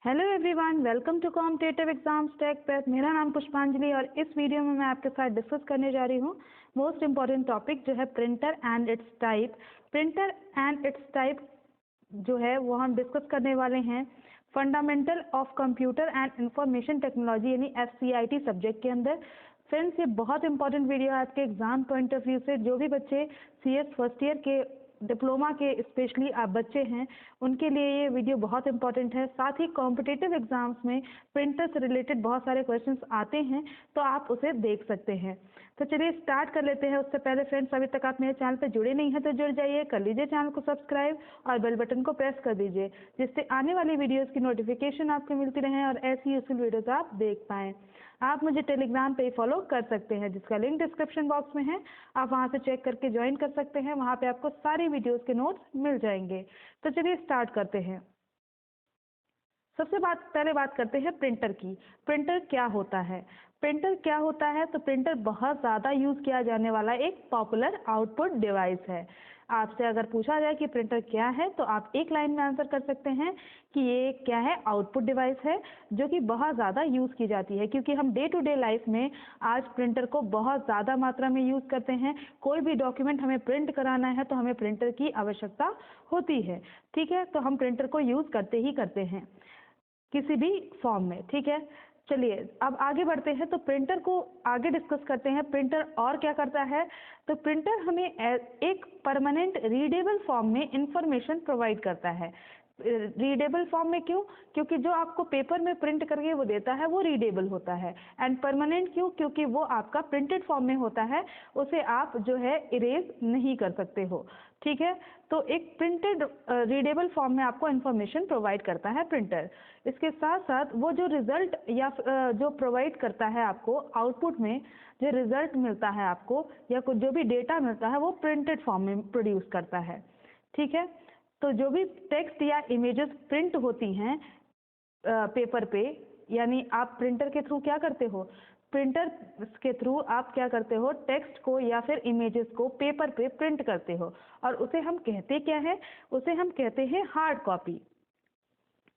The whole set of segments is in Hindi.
Hello everyone, welcome to competitive exams tech prep. मेरा नाम पुष्पांजलि और इस वीडियो में मैं आपके साथ डिस्कस करने जा रही हूँ मोस्ट इम्पॉर्टेंट टॉपिक जो है printer and it's type. Printer and it's type जो है वो हम डिस्कस करने वाले हैं fundamental of computer and information technology यानी FCIT सब्जेक्ट के अंदर। फ्रेंड्स, ये बहुत इंपॉर्टेंट वीडियो है आपके एग्जाम पॉइंट ऑफ व्यू से। जो भी बच्चे CS फर्स्ट ईयर के डिप्लोमा के स्पेशली आप बच्चे हैं उनके लिए ये वीडियो बहुत इंपॉर्टेंट है। साथ ही कॉम्पिटिटिव एग्जाम्स में प्रिंटर से रिलेटेड बहुत सारे क्वेश्चंस आते हैं तो आप उसे देख सकते हैं। तो चलिए स्टार्ट कर लेते हैं। उससे पहले फ्रेंड्स, अभी तक आप मेरे चैनल पर जुड़े नहीं हैं तो जुड़ जाइए, कर लीजिए चैनल को सब्सक्राइब और बेल बटन को प्रेस कर दीजिए जिससे आने वाली वीडियोस की नोटिफिकेशन आपको मिलती रहे और ऐसी यूजफुल वीडियोस आप देख पाएँ। आप मुझे टेलीग्राम पे फॉलो कर सकते हैं जिसका लिंक डिस्क्रिप्शन बॉक्स में है। आप वहां से चेक करके ज्वाइन कर सकते हैं, वहां पे आपको सारी वीडियोस के नोट्स मिल जाएंगे। तो चलिए स्टार्ट करते हैं। सबसे पहले बात करते हैं प्रिंटर की। प्रिंटर क्या होता है? प्रिंटर क्या होता है? तो प्रिंटर बहुत ज़्यादा यूज़ किया जाने वाला एक पॉपुलर आउटपुट डिवाइस है। आपसे अगर पूछा जाए कि प्रिंटर क्या है तो आप एक लाइन में आंसर कर सकते हैं कि ये क्या है, आउटपुट डिवाइस है जो कि बहुत ज़्यादा यूज़ की जाती है क्योंकि हम डे टू डे लाइफ में आज प्रिंटर को बहुत ज़्यादा मात्रा में यूज़ करते हैं। कोई भी डॉक्यूमेंट हमें प्रिंट कराना है तो हमें प्रिंटर की आवश्यकता होती है। ठीक है, तो हम प्रिंटर को यूज़ करते ही करते हैं किसी भी फॉर्म में। ठीक है, चलिए अब आगे बढ़ते हैं तो प्रिंटर को आगे डिस्कस करते हैं। प्रिंटर और क्या करता है? तो प्रिंटर हमें एक परमानेंट रीडेबल फॉर्म में इंफॉर्मेशन प्रोवाइड करता है। रीडेबल फॉर्म में क्यों? क्योंकि जो आपको पेपर में प्रिंट करके वो देता है वो रीडेबल होता है। एंड परमानेंट क्यों? क्योंकि वो आपका प्रिंटेड फॉर्म में होता है, उसे आप जो है इरेज नहीं कर सकते हो। ठीक है, तो एक प्रिंटेड रीडेबल फॉर्म में आपको इंफॉर्मेशन प्रोवाइड करता है प्रिंटर। इसके साथ साथ वो जो रिजल्ट या जो प्रोवाइड करता है आपको आउटपुट में, जो रिजल्ट मिलता है आपको या कुछ जो भी डेटा मिलता है वो प्रिंटेड फॉर्म में प्रोड्यूस करता है। ठीक है, तो जो भी टेक्स्ट या इमेजेस प्रिंट होती हैं पेपर पे, यानी आप प्रिंटर के थ्रू क्या करते हो? प्रिंटर के थ्रू आप क्या करते हो? टेक्स्ट को या फिर इमेजेस को पेपर पे प्रिंट करते हो और उसे हम कहते क्या है? उसे हम कहते हैं हार्ड कॉपी।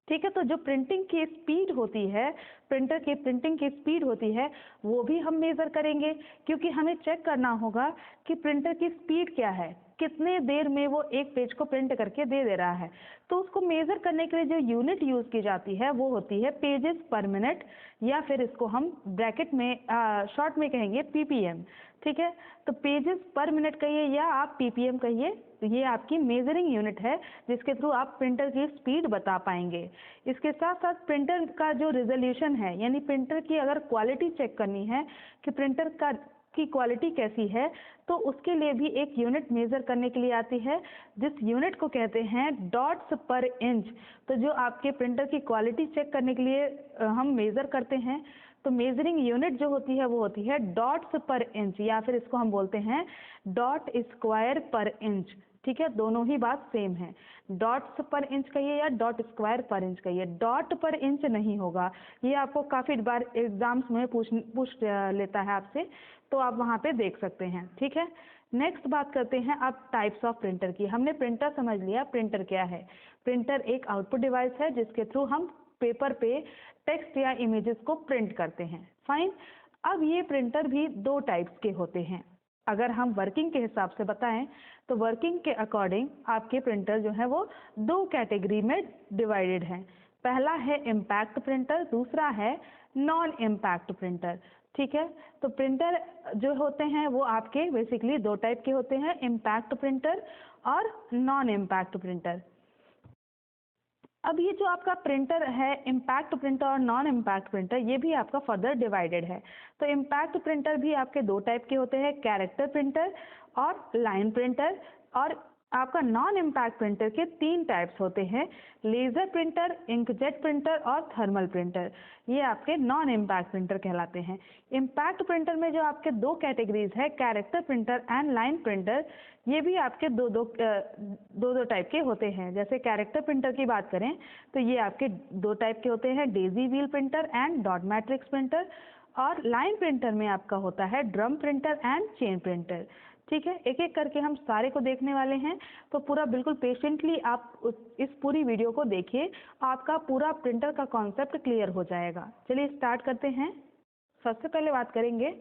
ठीक है, तो जो प्रिंटिंग की स्पीड होती है, प्रिंटर की प्रिंटिंग की स्पीड होती है वो भी हम मेज़र करेंगे क्योंकि हमें चेक करना होगा कि प्रिंटर की स्पीड क्या है, कितने देर में वो एक पेज को प्रिंट करके दे रहा है। तो उसको मेज़र करने के लिए जो यूनिट यूज़ की जाती है वो होती है पेजेस पर मिनट, या फिर इसको हम ब्रैकेट में शॉर्ट में कहेंगे PPM। ठीक है, तो पेजेस पर मिनट कहिए या आप PPM कहिए, तो ये आपकी मेजरिंग यूनिट है जिसके थ्रू आप प्रिंटर की स्पीड बता पाएंगे। इसके साथ साथ प्रिंटर का जो रिजोल्यूशन है, यानी प्रिंटर की अगर क्वालिटी चेक करनी है कि प्रिंटर की क्वालिटी कैसी है, तो उसके लिए भी एक यूनिट मेजर करने के लिए आती है जिस यूनिट को कहते हैं डॉट्स पर इंच। तो जो आपके प्रिंटर की क्वालिटी चेक करने के लिए हम मेजर करते हैं तो मेजरिंग यूनिट जो होती है वो होती है डॉट्स पर इंच, या फिर इसको हम बोलते हैं डॉट स्क्वायर पर इंच। ठीक है, दोनों ही बात सेम है। डॉट्स पर इंच कहिए या डॉट स्क्वायर पर इंच कहिए, डॉट पर इंच नहीं होगा। ये आपको काफ़ी बार एग्जाम्स में पूछ लेता है आपसे, तो आप वहाँ पे देख सकते हैं। ठीक है, नेक्स्ट बात करते हैं अब टाइप्स ऑफ प्रिंटर की। हमने प्रिंटर समझ लिया, प्रिंटर क्या है? प्रिंटर एक आउटपुट डिवाइस है जिसके थ्रू हम पेपर पे टेक्स्ट या इमेजेस को प्रिंट करते हैं। फाइन, अब ये प्रिंटर भी दो टाइप्स के होते हैं। अगर हम वर्किंग के हिसाब से बताएं तो वर्किंग के अकॉर्डिंग आपके प्रिंटर जो है वो दो कैटेगरी में डिवाइडेड हैं। पहला है इम्पैक्ट प्रिंटर, दूसरा है नॉन इम्पैक्ट प्रिंटर। ठीक है, तो प्रिंटर जो होते हैं वो आपके बेसिकली दो टाइप के होते हैं, इम्पैक्ट प्रिंटर और नॉन इम्पैक्ट प्रिंटर। अब ये जो आपका प्रिंटर है, इम्पैक्ट प्रिंटर और नॉन इम्पैक्ट प्रिंटर, ये भी आपका फर्दर डिवाइडेड है। तो इम्पैक्ट प्रिंटर भी आपके दो टाइप के होते हैं, कैरेक्टर प्रिंटर और लाइन प्रिंटर। और आपका नॉन इम्पैक्ट प्रिंटर के तीन टाइप्स होते हैं, लेजर प्रिंटर, इंकजेट प्रिंटर और थर्मल प्रिंटर। ये आपके नॉन इम्पैक्ट प्रिंटर कहलाते हैं। इम्पैक्ट प्रिंटर में जो आपके दो कैटेगरीज है, character printer and line printer, ये भी आपके दो टाइप के होते हैं। जैसे कैरेक्टर प्रिंटर की बात करें तो ये आपके दो टाइप के होते हैं, Daisy wheel printer and dot matrix printer. और लाइन प्रिंटर में आपका होता है drum printer and chain printer. ठीक है, एक एक करके हम सारे को देखने वाले हैं, तो पूरा बिल्कुल पेशेंटली आप इस पूरी वीडियो को देखिए, आपका पूरा प्रिंटर का कॉन्सेप्ट क्लियर हो जाएगा। चलिए स्टार्ट करते हैं। सबसे पहले बात करेंगे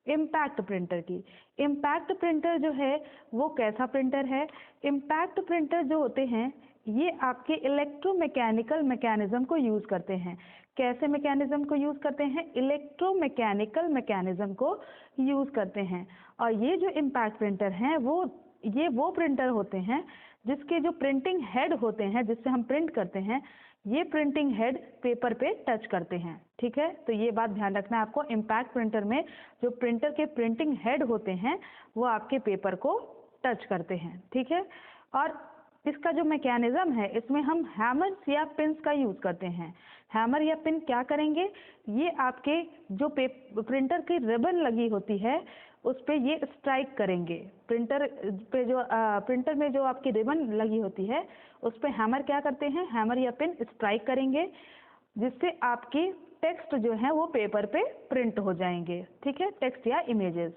इम्पैक्ट प्रिंटर की। इम्पैक्ट प्रिंटर जो है वो कैसा प्रिंटर है? इम्पैक्ट प्रिंटर जो होते हैं ये आपके इलेक्ट्रोमैकेनिकल मैकेनिज्म को यूज करते हैं। कैसे मैकेनिज्म को यूज करते हैं? इलेक्ट्रोमैकेनिकल मैकेनिज्म को यूज करते हैं। और ये जो इम्पैक्ट प्रिंटर हैं वो प्रिंटर होते हैं जिसके जो प्रिंटिंग हेड होते हैं, जिससे हम प्रिंट करते हैं, ये प्रिंटिंग हेड पेपर पे टच करते हैं। ठीक है, तो ये बात ध्यान रखना है आपको। इम्पैक्ट प्रिंटर में जो प्रिंटर के प्रिंटिंग हेड होते हैं वो आपके पेपर को टच करते हैं। ठीक है, और इसका जो मैकेनिज्म है इसमें हम हैमर्स या पिन्स का यूज करते हैं। हैमर या पिन क्या करेंगे? ये आपके जो प्रिंटर की रिबन लगी होती है उस पे ये स्ट्राइक करेंगे। प्रिंटर में जो आपकी रिबन लगी होती है उस पे हैमर क्या करते हैं? हैमर या पिन स्ट्राइक करेंगे, जिससे आपकी टेक्स्ट जो है वो पेपर पे प्रिंट हो जाएंगे। ठीक है, टेक्स्ट या इमेजेस।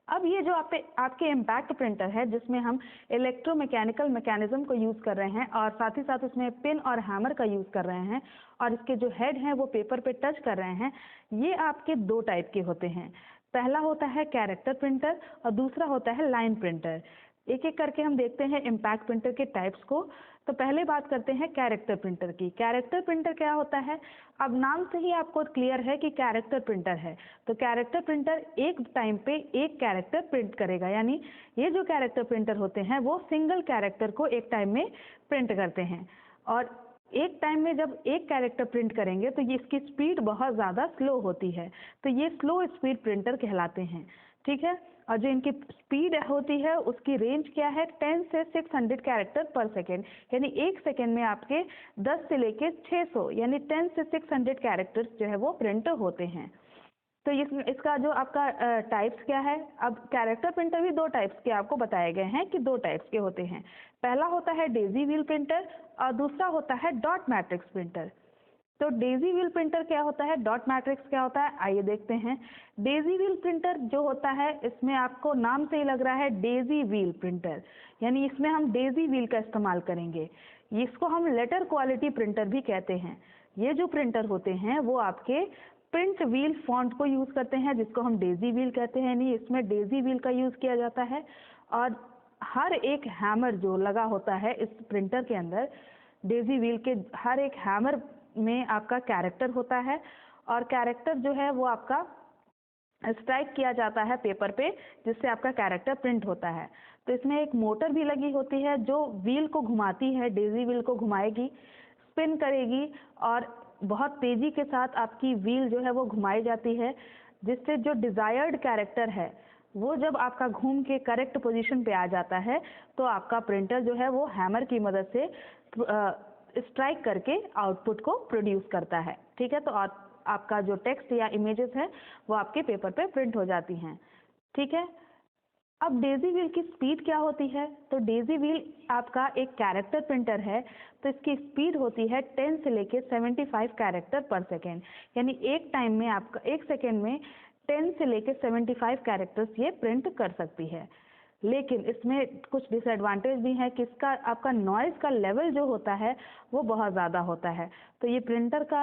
अब ये जो आपके इम्पैक्ट प्रिंटर है जिसमें हम इलेक्ट्रोमैकेनिकल मैकेनिज्म को यूज कर रहे हैं और साथ ही साथ उसमें पिन और हैमर का यूज कर रहे हैं और इसके जो हेड हैं वो पेपर पे टच कर रहे हैं, ये आपके दो टाइप के होते हैं। पहला होता है कैरेक्टर प्रिंटर और दूसरा होता है लाइन प्रिंटर। एक एक करके हम देखते हैं इम्पैक्ट प्रिंटर के टाइप्स को। तो पहले बात करते हैं कैरेक्टर प्रिंटर की। कैरेक्टर प्रिंटर क्या होता है? अब नाम से ही आपको क्लियर है कि कैरेक्टर प्रिंटर है। तो कैरेक्टर प्रिंटर एक टाइम पे एक कैरेक्टर प्रिंट करेगा, यानी ये जो कैरेक्टर प्रिंटर होते हैं वो सिंगल कैरेक्टर को एक टाइम में प्रिंट करते हैं। और एक टाइम में जब एक कैरेक्टर प्रिंट करेंगे तो ये इसकी स्पीड बहुत ज़्यादा स्लो होती है, तो ये स्लो स्पीड प्रिंटर कहलाते हैं। ठीक है, और जो इनकी स्पीड होती है उसकी रेंज क्या है? 10 से 600 कैरेक्टर पर सेकेंड, यानी एक सेकेंड में आपके 10 से लेके 600 यानी 10 से 600 कैरेक्टर्स जो है वो प्रिंट होते हैं। तो इसका जो आपका टाइप्स क्या है? अब कैरेक्टर प्रिंटर भी दो टाइप्स के आपको बताए गए हैं कि दो टाइप्स के होते हैं। पहला होता है डेजी व्हील प्रिंटर और दूसरा होता है डॉट मैट्रिक्स प्रिंटर। तो डेजी व्हील प्रिंटर क्या होता है, डॉट मैट्रिक्स क्या होता है, आइए देखते हैं। डेजी व्हील प्रिंटर जो होता है इसमें आपको नाम से ही लग रहा है डेजी व्हील प्रिंटर, यानी इसमें हम डेजी व्हील का इस्तेमाल करेंगे। इसको हम लेटर क्वालिटी प्रिंटर भी कहते हैं। ये जो प्रिंटर होते हैं वो आपके प्रिंट व्हील फॉन्ट को यूज करते हैं, जिसको हम डेजी व्हील कहते हैं। नहीं, इसमें डेजी व्हील का यूज किया जाता है और हर एक हैमर जो लगा होता है इस प्रिंटर के अंदर, डेजी व्हील के हर एक हैमर में आपका कैरेक्टर होता है और कैरेक्टर जो है वो आपका स्ट्राइक किया जाता है पेपर पे, जिससे आपका कैरेक्टर प्रिंट होता है। तो इसमें एक मोटर भी लगी होती है जो व्हील को घुमाती है, डेजी व्हील को घुमाएगी, स्पिन करेगी और बहुत तेजी के साथ आपकी व्हील जो है वो घुमाई जाती है, जिससे जो डिजायर्ड कैरेक्टर है वो जब आपका घूम के करेक्ट पोजीशन पे आ जाता है तो आपका प्रिंटर जो है वो हैमर की मदद से स्ट्राइक करके आउटपुट को प्रोड्यूस करता है। ठीक है, तो आपका जो टेक्स्ट या इमेजेस है वो आपके पेपर पे प्रिंट हो जाती हैं। ठीक है, अब डेजी व्हील की स्पीड क्या होती है? तो डेजी व्हील आपका एक कैरेक्टर प्रिंटर है, तो इसकी स्पीड होती है 10 से लेके 75 कैरेक्टर पर सेकेंड, यानी एक टाइम में आपका एक सेकेंड में 10 से लेके 75 कैरेक्टर्स ये प्रिंट कर सकती है। लेकिन इसमें कुछ डिसएडवांटेज भी है कि इसका आपका नॉइज़ का लेवल जो होता है वो बहुत ज़्यादा होता है। तो ये प्रिंटर का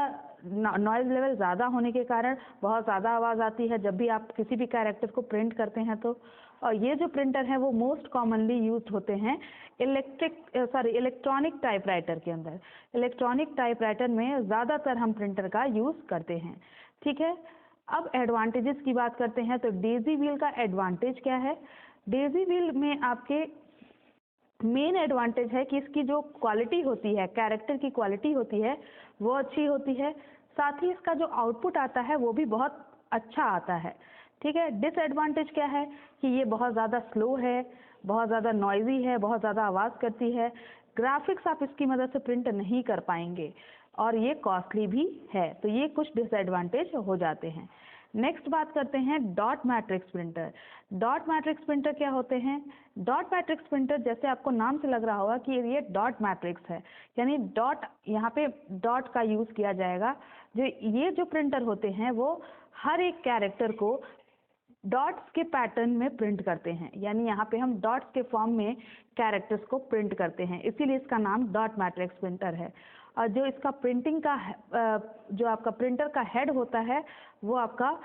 नॉइज़ लेवल ज़्यादा होने के कारण बहुत ज़्यादा आवाज़ आती है जब भी आप किसी भी कैरेक्टर को प्रिंट करते हैं तो। और ये जो प्रिंटर है वो मोस्ट कॉमनली यूज्ड होते हैं इलेक्ट्रॉनिक टाइपराइटर के अंदर। इलेक्ट्रॉनिक टाइपराइटर में ज़्यादातर हम प्रिंटर का यूज़ करते हैं। ठीक है, अब एडवांटेजेस की बात करते हैं। तो डेजी व्हील का एडवांटेज क्या है? डेजी व्हील में आपके मेन एडवांटेज है कि इसकी जो क्वालिटी होती है, कैरेक्टर की क्वालिटी होती है वो अच्छी होती है, साथ ही इसका जो आउटपुट आता है वो भी बहुत अच्छा आता है। ठीक है, डिसएडवांटेज क्या है कि ये बहुत ज़्यादा स्लो है, बहुत ज़्यादा नॉइजी है, बहुत ज़्यादा आवाज़ करती है, ग्राफिक्स आप इसकी मदद से प्रिंट नहीं कर पाएंगे और ये कॉस्टली भी है। तो ये कुछ डिसएडवांटेज हो जाते हैं। नेक्स्ट बात करते हैं dot matrix printer. Dot matrix printer क्या होते हैं? डॉट मैट्रिक्स प्रिंटर जैसे आपको नाम से लग रहा होगा कि ये डॉट मैट्रिक्स है, यानी डॉट, यहाँ पे डॉट का यूज किया जाएगा। ये जो प्रिंटर होते हैं वो हर एक कैरेक्टर को डॉट्स के पैटर्न में प्रिंट करते हैं, यानी यहाँ पे हम डॉट्स के फॉर्म में कैरेक्टर्स को प्रिंट करते हैं, इसीलिए इसका नाम डॉट मैट्रिक्स प्रिंटर है। और जो इसका प्रिंटिंग का जो आपका प्रिंटर का हेड होता है वो आपका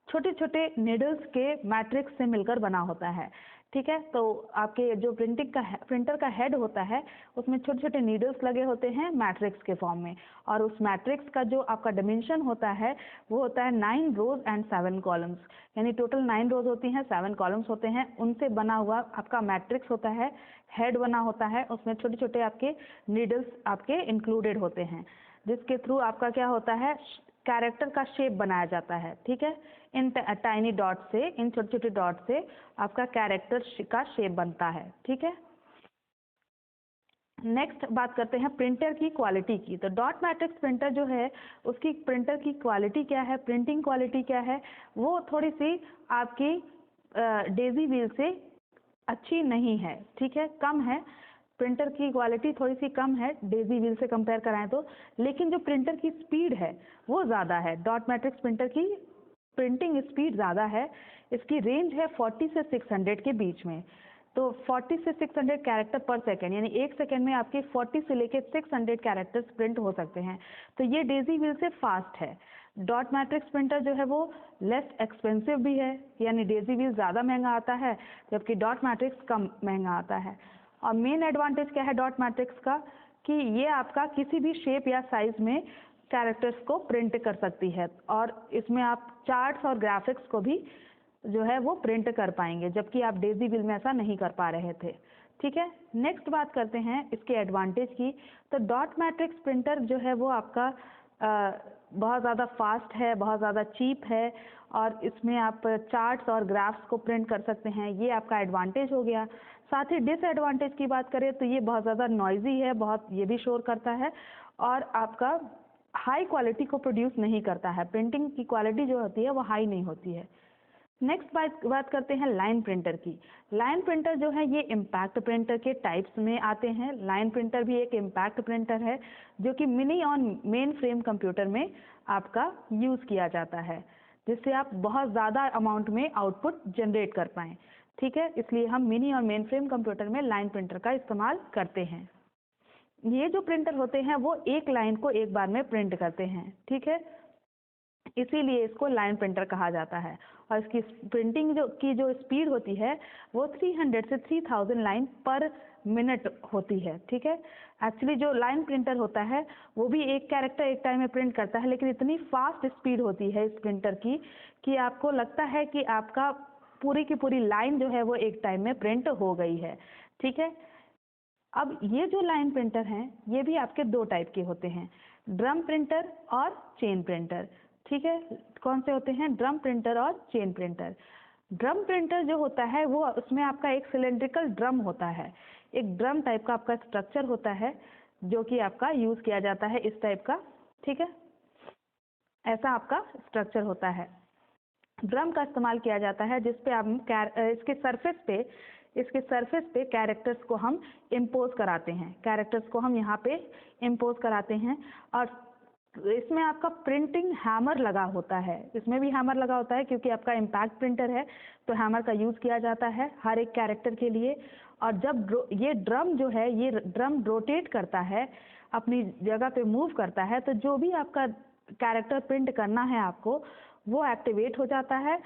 छोटे छोटे नीडल्स के मैट्रिक्स से मिलकर बना होता है, ठीक है। तो आपके जो प्रिंटर का हेड होता है उसमें छोटे छोटे नीडल्स लगे होते हैं मैट्रिक्स के फॉर्म में, और उस मैट्रिक्स का जो आपका डायमेंशन होता है वो होता है 9 रोज एंड 7 कॉलम्स, यानी टोटल 9 रोज होती हैं, 7 कॉलम्स होते हैं, उनसे बना हुआ आपका मैट्रिक्स होता है, हेड बना होता है, उसमें छोटे छोटे आपके नीडल्स आपके इंक्लूडेड होते हैं, जिसके थ्रू आपका क्या होता है, कैरेक्टर का शेप बनाया जाता है, ठीक है। इन टाइनी डॉट से, इन छोटे छोटे डॉट से आपका कैरेक्टर का शेप बनता है, ठीक है। नेक्स्ट बात करते हैं प्रिंटर की क्वालिटी की। तो डॉट मैट्रिक्स प्रिंटर जो है उसकी प्रिंटर की क्वालिटी क्या है, प्रिंटिंग क्वालिटी क्या है, वो थोड़ी सी आपकी डेजी व्हील से अच्छी नहीं है, ठीक है, कम है। प्रिंटर की क्वालिटी थोड़ी सी कम है डेजी व्हील से कंपेयर कराएं तो, लेकिन जो प्रिंटर की स्पीड है वो ज़्यादा है। डॉट मैट्रिक्स प्रिंटर की प्रिंटिंग स्पीड ज़्यादा है, इसकी रेंज है 40 से 600 के बीच में। तो 40 से 600 कैरेक्टर पर सेकेंड, यानी एक सेकेंड में आपके 40 से लेके 600 कैरेक्टर्स प्रिंट हो सकते हैं। तो ये डेजी व्हील से फास्ट है। डॉट मैट्रिक्स प्रिंटर जो है वो लेस एक्सपेंसिव भी है, यानी डेजी व्हील ज़्यादा महंगा आता है जबकि डॉट मैट्रिक्स कम महंगा आता है। और मेन एडवांटेज क्या है डॉट मैट्रिक्स का, कि ये आपका किसी भी शेप या साइज में कैरेक्टर्स को प्रिंट कर सकती है, और इसमें आप चार्ट्स और ग्राफिक्स को भी जो है वो प्रिंट कर पाएंगे, जबकि आप डेजी व्हील में ऐसा नहीं कर पा रहे थे, ठीक है। नेक्स्ट बात करते हैं इसके एडवांटेज की। तो डॉट मैट्रिक्स प्रिंटर जो है वो आपका बहुत ज़्यादा फास्ट है, बहुत ज़्यादा चीप है, और इसमें आप चार्ट्स और ग्राफ्स को प्रिंट कर सकते हैं, ये आपका एडवांटेज हो गया। साथ ही डिसएडवांटेज की बात करें तो ये बहुत ज़्यादा नॉइजी है, बहुत ये भी शोर करता है, और आपका हाई क्वालिटी को प्रोड्यूस नहीं करता है, प्रिंटिंग की क्वालिटी जो होती है वो हाई नहीं होती है। नेक्स्ट बात करते हैं लाइन प्रिंटर की। लाइन प्रिंटर जो है ये इम्पैक्ट प्रिंटर के टाइप्स में आते हैं। लाइन प्रिंटर भी एक इम्पैक्ट प्रिंटर है जो कि mini on main frame computer में आपका यूज़ किया जाता है, जिससे आप बहुत ज़्यादा अमाउंट में आउटपुट जनरेट कर पाएँ, ठीक है। इसलिए हम मिनी और मेन फ्रेम कंप्यूटर में लाइन प्रिंटर का इस्तेमाल करते हैं। ये जो प्रिंटर होते हैं वो एक लाइन को एक बार में प्रिंट करते हैं, ठीक है, इसीलिए इसको लाइन प्रिंटर कहा जाता है। और इसकी प्रिंटिंग जो स्पीड होती है वो 300 से 3000 लाइन पर मिनट होती है, ठीक है। एक्चुअली जो लाइन प्रिंटर होता है वो भी एक कैरेक्टर एक टाइम में प्रिंट करता है, लेकिन इतनी फास्ट स्पीड होती है इस प्रिंटर की कि आपको लगता है कि आपका पूरी की पूरी लाइन जो है वो एक टाइम में प्रिंट हो गई है, ठीक है। अब ये जो लाइन प्रिंटर हैं ये भी आपके दो टाइप के होते हैं, ड्रम प्रिंटर और चेन प्रिंटर, ठीक है। कौन से होते हैं, ड्रम प्रिंटर और चेन प्रिंटर। ड्रम प्रिंटर जो होता है वो उसमें आपका एक सिलेंड्रिकल ड्रम होता है, एक ड्रम टाइप का आपका स्ट्रक्चर होता है जो कि आपका यूज़ किया जाता है इस टाइप का, ठीक है, ऐसा आपका स्ट्रक्चर होता है। ड्रम का इस्तेमाल किया जाता है जिस पे आप इसके सरफेस पे कैरेक्टर्स को हम इम्पोज कराते हैं, कैरेक्टर्स को हम यहाँ पे इम्पोज कराते हैं। और इसमें आपका प्रिंटिंग हैमर लगा होता है, इसमें भी हैमर लगा होता है क्योंकि आपका इम्पैक्ट प्रिंटर है तो हैमर का यूज़ किया जाता है हर एक कैरेक्टर के लिए। और जब ये ड्रम जो है ये ड्रम रोटेट करता है, अपनी जगह पे मूव करता है, तो जो भी आपका कैरेक्टर प्रिंट करना है आपको वो एक्टिवेट हो जाता है,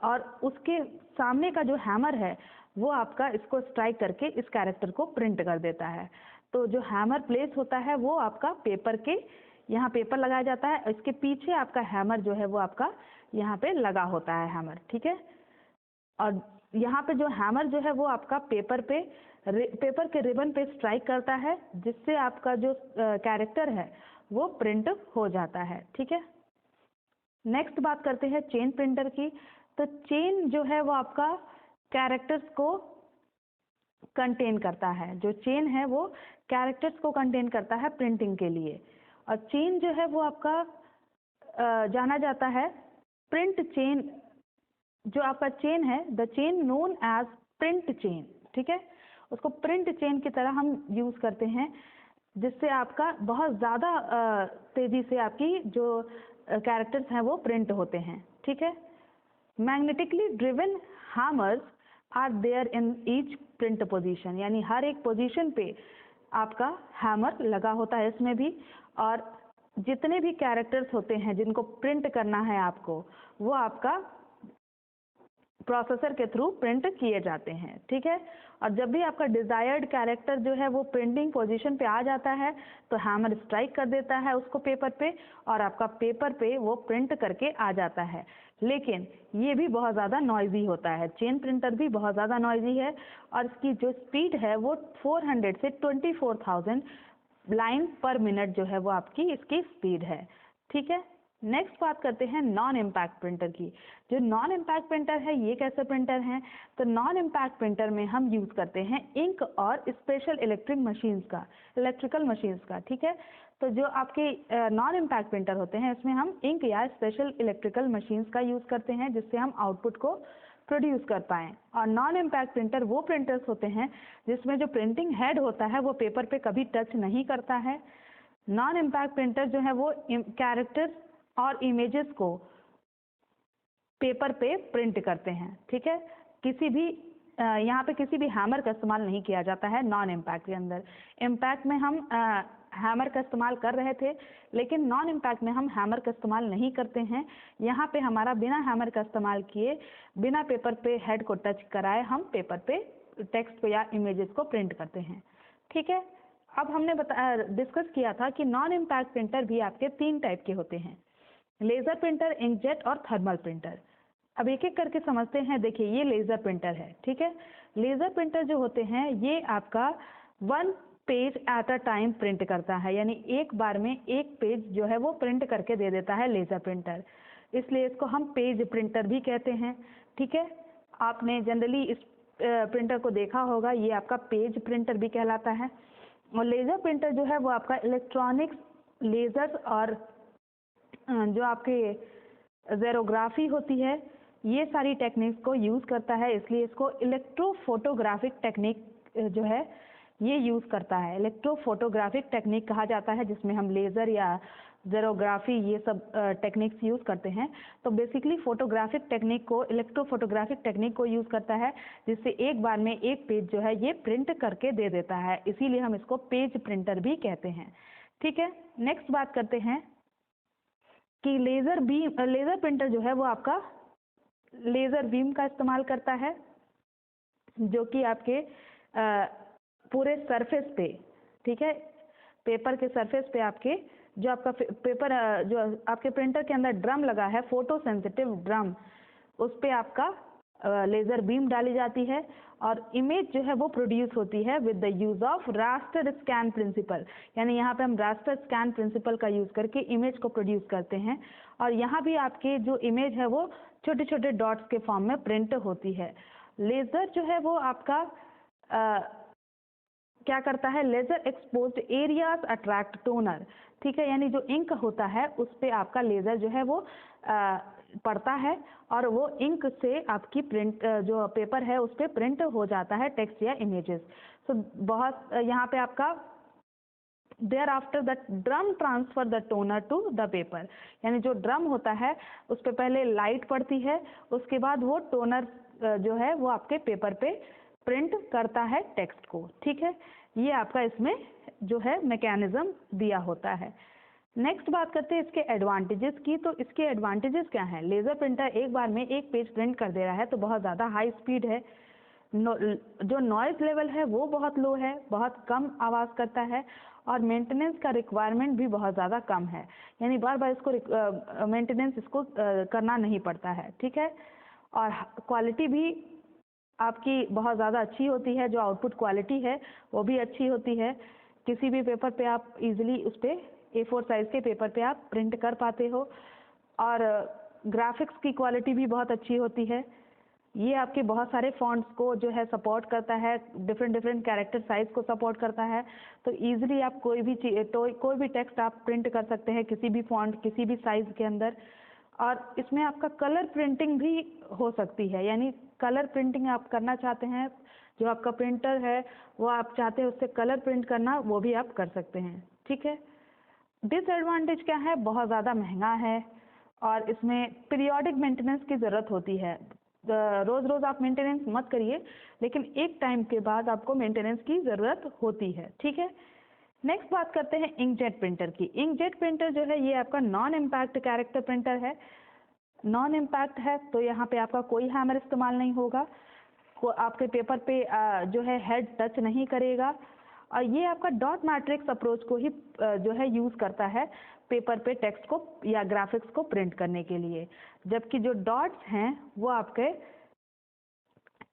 और उसके सामने का जो हैमर है वो आपका इसको स्ट्राइक करके इस कैरेक्टर को प्रिंट कर देता है। तो जो हैमर प्लेस होता है वो आपका पेपर के यहाँ पेपर लगाया जाता है, इसके पीछे आपका हैमर जो है वो आपका यहाँ पे लगा होता है हैमर, ठीक है। और यहाँ पे जो हैमर जो है वो आपका पेपर के रिबन पे स्ट्राइक करता है, जिससे आपका जो कैरेक्टर है वो प्रिंट हो जाता है, ठीक है। नेक्स्ट बात करते हैं चेन प्रिंटर की। तो चेन जो है वो आपका कैरेक्टर्स को कंटेन करता है, जो चेन है वो कैरेक्टर्स को कंटेन करता है प्रिंटिंग के लिए। और चेन जो है वो आपका जाना जाता है प्रिंट चेन, जो आपका चेन है the chain known as print chain, ठीक है, उसको प्रिंट चेन की तरह हम यूज़ करते हैं, जिससे आपका बहुत ज़्यादा तेज़ी से आपकी जो कैरेक्टर्स हैं वो प्रिंट होते हैं, ठीक है। Magnetically driven hammers are there in each print position, यानी हर एक पोजीशन पे आपका हैमर लगा होता है इसमें भी, और जितने भी कैरेक्टर्स होते हैं जिनको प्रिंट करना है आपको, वो आपका प्रोसेसर के थ्रू प्रिंट किए जाते हैं, ठीक है। और जब भी आपका डिजायर्ड कैरेक्टर जो है वो प्रिंटिंग पोजीशन पे आ जाता है तो हैमर स्ट्राइक कर देता है उसको पेपर पे, और आपका पेपर पे वो प्रिंट करके आ जाता है। लेकिन ये भी बहुत ज़्यादा नॉइजी होता है, चेन प्रिंटर भी बहुत ज़्यादा नॉइजी है, और इसकी जो स्पीड है वो 400 से 24,000 लाइन पर मिनट जो है वो आपकी इसकी स्पीड है, ठीक है। नेक्स्ट बात करते हैं नॉन इम्पैक्ट प्रिंटर की। जो नॉन इम्पैक्ट प्रिंटर है ये कैसे प्रिंटर हैं? तो नॉन इम्पैक्ट प्रिंटर में हम यूज़ करते हैं इंक और स्पेशल इलेक्ट्रिकल मशीन्स का, ठीक है। तो जो आपके नॉन इम्पैक्ट प्रिंटर होते हैं इसमें हम इंक या स्पेशल इलेक्ट्रिकल मशीन्स का यूज़ करते हैं जिससे हम आउटपुट को प्रोड्यूस कर पाएँ। और नॉन इम्पैक्ट प्रिंटर वो प्रिंटर्स होते हैं जिसमें जो प्रिंटिंग हेड होता है वो पेपर पे कभी टच नहीं करता है। नॉन इम्पैक्ट प्रिंटर जो है वो कैरेक्टर्स और इमेजेस को पेपर पे प्रिंट करते हैं, ठीक है। किसी भी यहाँ पे किसी भी हैमर का इस्तेमाल नहीं किया जाता है नॉन इम्पैक्ट के अंदर। इम्पैक्ट में हम हैमर का इस्तेमाल कर रहे थे, लेकिन नॉन इम्पैक्ट में हम हैमर का इस्तेमाल नहीं करते हैं। यहाँ पे हमारा बिना हैमर का इस्तेमाल किए, बिना पेपर पे हेड को टच कराए हम पेपर पे टेक्स्ट को या इमेजेस को प्रिंट करते हैं, ठीक है। अब हमने डिस्कस किया था कि नॉन इम्पैक्ट प्रिंटर भी आपके 3 टाइप के होते हैं, लेज़र प्रिंटर, इंकजेट और थर्मल प्रिंटर। अब एक एक करके समझते हैं। देखिए ये लेज़र प्रिंटर है, ठीक है। लेज़र प्रिंटर जो होते हैं ये आपका 1 page at a time print करता है, यानी एक बार में एक पेज जो है वो प्रिंट करके दे देता है लेज़र प्रिंटर, इसलिए इसको हम पेज प्रिंटर भी कहते हैं, ठीक है। आपने जनरली इस प्रिंटर को देखा होगा, ये आपका पेज प्रिंटर भी कहलाता है। और लेज़र प्रिंटर जो है वो आपका इलेक्ट्रॉनिक्स, लेज़र्स और जो आपके ज़ेरोग्राफी होती है ये सारी टेक्निक्स को यूज़ करता है, इसलिए इसको इलेक्ट्रोफोटोग्राफिक टेक्निक जो है ये यूज़ करता है। इलेक्ट्रोफोटोग्राफिक टेक्निक कहा जाता है जिसमें हम लेज़र या ज़ेरोग्राफी ये सब टेक्निक्स यूज़ करते हैं। तो बेसिकली फोटोग्राफिक टेक्निक को, इलेक्ट्रोफोटोग्राफिक टेक्निक को यूज़ करता है जिससे एक बार में एक पेज जो है ये प्रिंट करके दे देता है, इसीलिए हम इसको पेज प्रिंटर भी कहते हैं, ठीक है। नेक्स्ट बात करते हैं कि लेज़र प्रिंटर जो है वो आपका लेज़र बीम का इस्तेमाल करता है, जो कि आपके पूरे सरफेस पे, ठीक है, पेपर के सरफेस पे आपके जो आपका पेपर जो आपके प्रिंटर के अंदर ड्रम लगा है, फोटो सेंसिटिव ड्रम, उस पे आपका लेज़र बीम डाली जाती है और इमेज जो है वो प्रोड्यूस होती है with the use of raster scan principle, यानी यहाँ पे हम रास्टर स्कैन प्रिंसिपल का यूज़ करके इमेज को प्रोड्यूस करते हैं। और यहाँ भी आपके जो इमेज है वो छोटे छोटे डॉट्स के फॉर्म में प्रिंट होती है। लेज़र जो है वो आपका क्या करता है, laser exposed areas attract toner, ठीक है, यानी जो इंक होता है उस पे आपका लेज़र जो है वो पड़ता है और वो इंक से आपकी प्रिंट जो पेपर है उस पे प्रिंट हो जाता है टेक्स्ट या इमेजेस। तो बहुत यहाँ पे आपका thereafter the drum transfer the toner to the paper, यानी जो ड्रम होता है उस पे पहले लाइट पड़ती है, उसके बाद वो टोनर जो है वो आपके पेपर पे प्रिंट करता है टेक्स्ट को, ठीक है। ये आपका इसमें जो है मैकेनिज्म दिया होता है। नेक्स्ट बात करते हैं इसके एडवांटेजेस की। तो इसके एडवांटेजेस क्या हैं? लेज़र प्रिंटर एक बार में एक पेज प्रिंट कर दे रहा है तो बहुत ज़्यादा हाई स्पीड है, जो नॉइज़ लेवल है वो बहुत लो है, बहुत कम आवाज़ करता है और मेंटेनेंस का रिक्वायरमेंट भी बहुत ज़्यादा कम है, यानी बार बार इसको मेंटेनेंस इसको करना नहीं पड़ता है, ठीक है। और क्वालिटी भी आपकी बहुत ज़्यादा अच्छी होती है, जो आउटपुट क्वालिटी है वो भी अच्छी होती है। किसी भी पेपर पे आप इजीली उस पर A4 साइज़ के पेपर पे आप प्रिंट कर पाते हो और ग्राफिक्स की क्वालिटी भी बहुत अच्छी होती है। ये आपके बहुत सारे फॉन्ट्स को जो है सपोर्ट करता है, डिफरेंट कैरेक्टर साइज को सपोर्ट करता है, तो इजीली आप कोई भी टेक्स्ट आप प्रिंट कर सकते हैं किसी भी फॉन्ट, किसी भी साइज के अंदर। और इसमें आपका कलर प्रिंटिंग भी हो सकती है, यानी कलर प्रिंटिंग आप करना चाहते हैं, जो आपका प्रिंटर है वो आप चाहते हैं उससे कलर प्रिंट करना, वो भी आप कर सकते हैं, ठीक है। डिसएडवांटेज क्या है? बहुत ज़्यादा महंगा है और इसमें पीरियोडिक मेंटेनेंस की ज़रूरत होती है। रोज़ रोज़ आप मेंटेनेंस मत करिए, लेकिन एक टाइम के बाद आपको मेंटेनेंस की ज़रूरत होती है, ठीक है। नेक्स्ट बात करते हैं इंकजेट प्रिंटर की। इंकजेट प्रिंटर जो है ये आपका नॉन इम्पैक्ट कैरेक्टर प्रिंटर है। नॉन इम्पैक्ट है तो यहाँ पे आपका कोई हैमर इस्तेमाल नहीं होगा, आपके पेपर पे जो है हेड टच नहीं करेगा, और ये आपका डॉट मैट्रिक्स अप्रोच को ही जो है यूज़ करता है पेपर पे टेक्स्ट को या ग्राफिक्स को प्रिंट करने के लिए। जबकि जो डॉट्स हैं वो आपके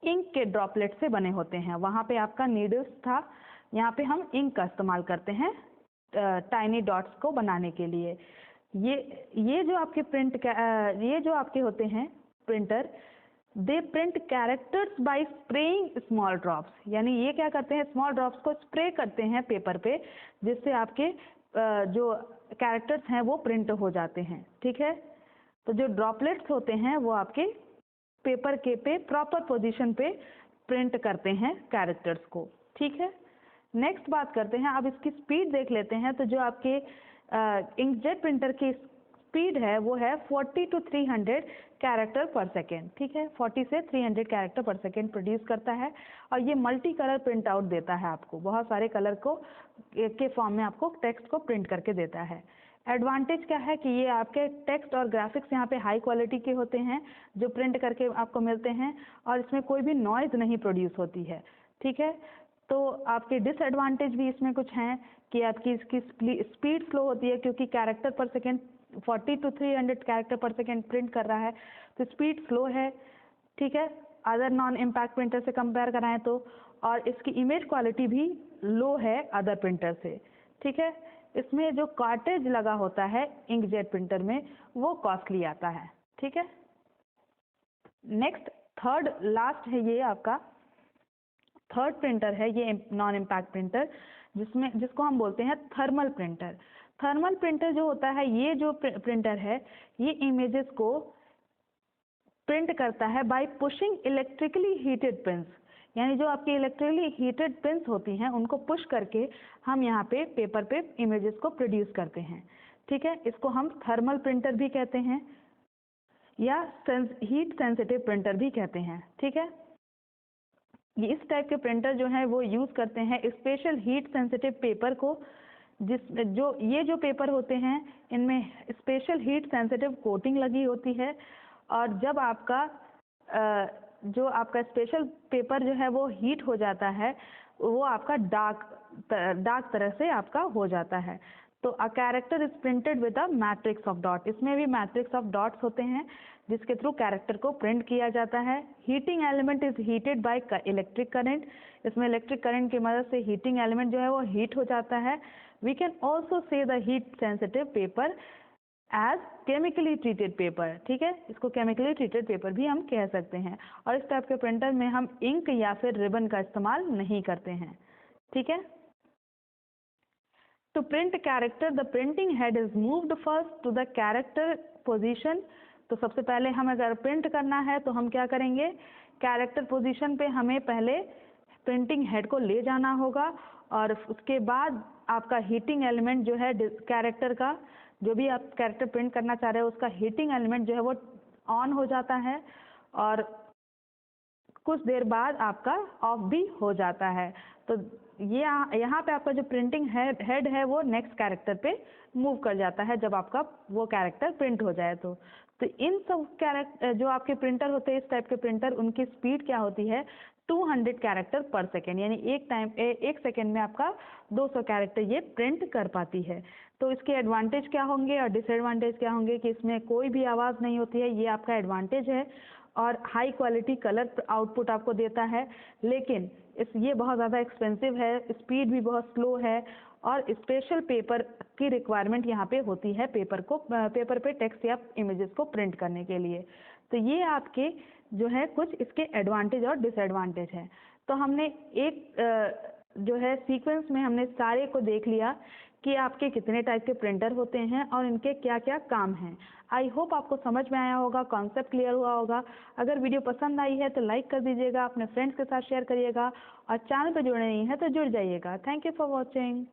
इंक के ड्रॉपलेट से बने होते हैं। वहाँ पे आपका नीडल्स था, यहाँ पे हम इंक का इस्तेमाल करते हैं टाइनी डॉट्स को बनाने के लिए। ये जो आपके होते हैं प्रिंटर, दे print characters bye spraying small drops, यानी ये क्या करते हैं, स्मॉल ड्रॉप्स को स्प्रे करते हैं पेपर पे, जिससे आपके जो कैरेक्टर्स हैं वो प्रिंट हो जाते हैं, ठीक है। तो जो ड्रॉपलेट्स होते हैं वो आपके पेपर के पे प्रॉपर पोजीशन पे प्रिंट करते हैं कैरेक्टर्स को, ठीक है। नेक्स्ट बात करते हैं, अब इसकी स्पीड देख लेते हैं। तो जो आपके इंकजेट प्रिंटर की स्पीड है वो है 40 to 300 कैरेक्टर पर सेकेंड, ठीक है। 40 से 300 कैरेक्टर पर सेकेंड प्रोड्यूस करता है, और ये मल्टी कलर प्रिंट आउट देता है आपको, बहुत सारे कलर को के फॉर्म में आपको टेक्स्ट को प्रिंट करके देता है। एडवांटेज क्या है कि ये आपके टेक्स्ट और ग्राफिक्स यहाँ पे हाई क्वालिटी के होते हैं जो प्रिंट करके आपको मिलते हैं, और इसमें कोई भी नॉइज़ नहीं प्रोड्यूस होती है, ठीक है। तो आपके डिसएडवांटेज भी इसमें कुछ हैं कि आपकी इसकी स्पीड स्लो होती है, क्योंकि कैरेक्टर पर सेकेंड 40 to 300 कैरेक्टर पर सेकेंड प्रिंट कर रहा है, तो स्पीड स्लो है, ठीक है, अदर नॉन इम्पैक्ट प्रिंटर से कंपेयर कराएं तो। और इसकी इमेज क्वालिटी भी लो है अदर प्रिंटर से, ठीक है। इसमें जो कार्ट्रिज लगा होता है इंकजेट प्रिंटर में वो कॉस्टली आता है, ठीक है। नेक्स्ट थर्ड लास्ट है, ये आपका थर्ड प्रिंटर है, ये नॉन इम्पैक्ट प्रिंटर, जिसको हम बोलते हैं थर्मल प्रिंटर। थर्मल प्रिंटर जो होता है, ये जो प्रिंटर है ये इमेजेस को प्रिंट करता है bye pushing electrically heated pins, यानी जो आपकी इलेक्ट्रिकली हीटेड पिंस होती हैं उनको पुश करके हम यहाँ पे पेपर पे इमेजेस को प्रोड्यूस करते हैं, ठीक है। इसको हम थर्मल प्रिंटर भी कहते हैं या हीट सेंसिटिव प्रिंटर भी कहते हैं, ठीक है। ये इस टाइप के प्रिंटर जो है वो यूज़ करते हैं स्पेशल हीट सेंसिटिव पेपर को, ये जो पेपर होते हैं इनमें स्पेशल हीट सेंसिटिव कोटिंग लगी होती है, और जब आपका जो आपका स्पेशल पेपर जो है वो हीट हो जाता है, वो आपका डार्क तरह से आपका हो जाता है। तो a character is printed with a matrix of dot, इसमें भी मैट्रिक्स ऑफ डॉट्स होते हैं जिसके थ्रू कैरेक्टर को प्रिंट किया जाता है। Heating element is heated by electric current, इसमें इलेक्ट्रिक करंट की मदद से हीटिंग एलिमेंट जो है वो हीट हो जाता है। We can also say the heat sensitive paper as chemically treated paper, ठीक है, इसको केमिकली ट्रीटेड पेपर भी हम कह सकते हैं। और इस टाइप के प्रिंटर में हम इंक या फिर रिबन का इस्तेमाल नहीं करते हैं, ठीक है। To print a character, the printing head is moved first to the character position. तो सबसे पहले हम अगर प्रिंट करना है तो हम क्या करेंगे, कैरेक्टर पोजीशन पे हमें पहले प्रिंटिंग हेड को ले जाना होगा, और उसके बाद आपका हीटिंग एलिमेंट जो है कैरेक्टर का, जो भी आप कैरेक्टर प्रिंट करना चाह रहे हो उसका हीटिंग एलिमेंट जो है वो ऑन हो जाता है, और कुछ देर बाद आपका ऑफ भी हो जाता है। तो ये यहाँ पे आपका जो प्रिंटिंग हेड है वो नेक्स्ट कैरेक्टर पे मूव कर जाता है जब आपका वो कैरेक्टर प्रिंट हो जाए। तो इन सब कैरेक्टर जो आपके प्रिंटर होते हैं, इस टाइप के प्रिंटर, उनकी स्पीड क्या होती है 200 कैरेक्टर पर सेकेंड, यानी एक सेकेंड में आपका 200 कैरेक्टर ये प्रिंट कर पाती है। तो इसके एडवांटेज क्या होंगे और डिसएडवांटेज क्या होंगे कि इसमें कोई भी आवाज़ नहीं होती है, ये आपका एडवांटेज है, और हाई क्वालिटी कलर आउटपुट आपको देता है। लेकिन ये बहुत ज़्यादा एक्सपेंसिव है, स्पीड भी बहुत स्लो है, और स्पेशल पेपर की रिक्वायरमेंट यहाँ पे होती है पेपर पे टेक्स्ट या इमेजेस को प्रिंट करने के लिए। तो ये आपके जो है कुछ इसके एडवांटेज और डिसएडवांटेज है। तो हमने एक जो है सीक्वेंस में हमने सारे को देख लिया कि आपके कितने टाइप के प्रिंटर होते हैं और इनके क्या क्या काम हैं। आई होप आपको समझ में आया होगा, कॉन्सेप्ट क्लियर हुआ होगा। अगर वीडियो पसंद आई है तो लाइक कर दीजिएगा, अपने फ्रेंड्स के साथ शेयर करिएगा, और चैनल पर जुड़े नहीं हैं तो जुड़ जाइएगा। Thank you for watching.